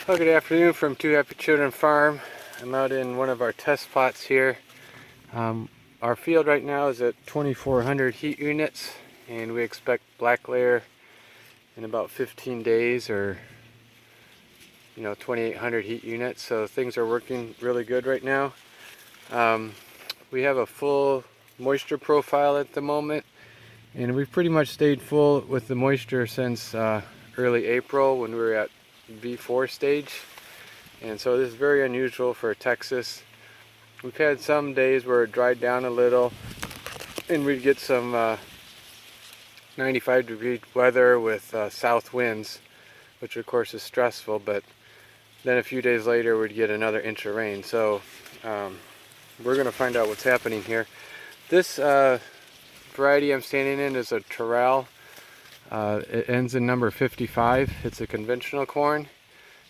Well, good afternoon from Two Happy Children Farm. I'm out in one of our test plots here. Our field right now is at 2,400 heat units, and we expect black layer in about 15 days, or 2,800 heat units. So things are working really good right now. We have a full moisture profile at the moment, and we've pretty much stayed full with the moisture since early April when we were at V4 stage. And so this is very unusual for Texas. We've had some days where it dried down a little and we'd get some 95-degree weather with south winds, which of course is stressful, but then a few days later we'd get another inch of rain. So we're going to find out what's happening here. This variety I'm standing in is a Terral. It ends in number 55. It's a conventional corn.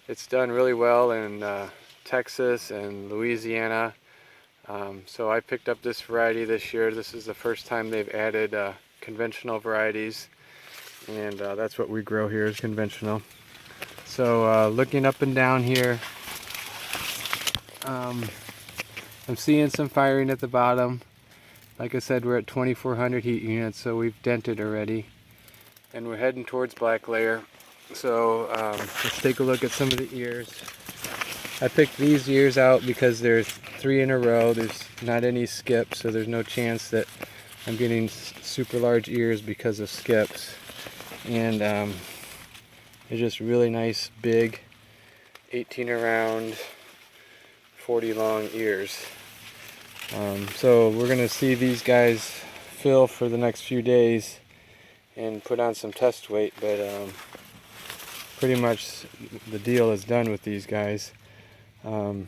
It's done really well in Texas and Louisiana. So I picked up this variety this year. This is the first time they've added conventional varieties, and that's what we grow here, is conventional. So looking up and down here, I'm seeing some firing at the bottom. Like I said, we're at 2,400 heat units, so we've dented already. And we're heading towards black layer. So let's take a look at some of the ears. I picked these ears out because there's 3 in a row. There's not any skips, so there's no chance that I'm getting super large ears because of skips. And they're just really nice, big, 18 around, 40 long ears. So we're going to see these guys fill for the next few days and put on some test weight, but pretty much the deal is done with these guys. I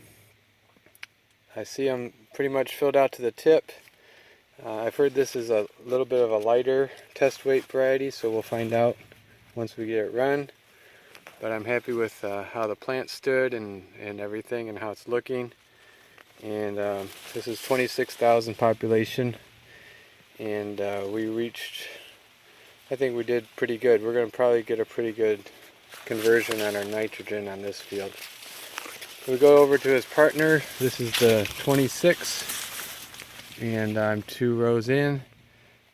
see them pretty much filled out to the tip. I've heard this is a little bit of a lighter test weight variety, so we'll find out once we get it run. But I'm happy with how the plant stood and everything and how it's looking. And this is 26,000 population, and we reached, I think we did pretty good. We're going to probably get a pretty good conversion on our nitrogen on this field. We go over to his partner. This is the 26, and I'm 2 rows in,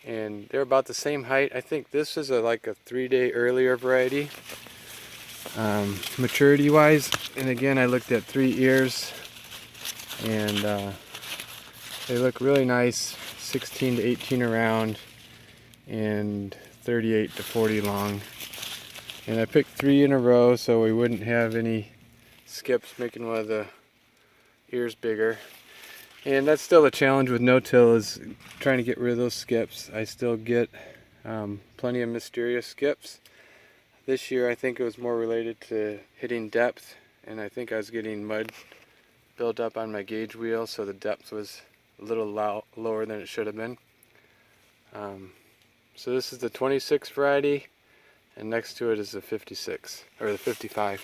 and they're about the same height. I think this is like a 3-day earlier variety, maturity wise. And again, I looked at 3 ears, and they look really nice, 16 to 18 around and 38 to 40 long. And I picked 3 in a row so we wouldn't have any skips making one of the ears bigger. And that's still a challenge with no-till, is trying to get rid of those skips. I still get plenty of mysterious skips. This year I think it was more related to hitting depth, and I think I was getting mud built up on my gauge wheel, so the depth was a little lower than it should have been. So this is the 26 variety, and next to it is the 56, or the 55.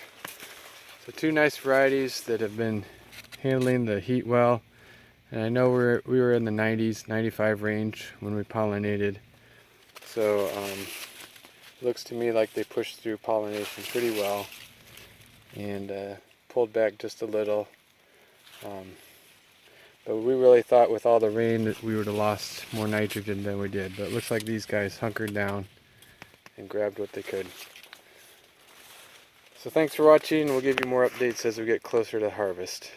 So 2 nice varieties that have been handling the heat well. And I know we were in the 90s, 95 range when we pollinated. So it looks to me like they pushed through pollination pretty well and pulled back just a little. But we really thought with all the rain that we would have lost more nitrogen than we did. But it looks like these guys hunkered down and grabbed what they could. So thanks for watching. We'll give you more updates as we get closer to harvest.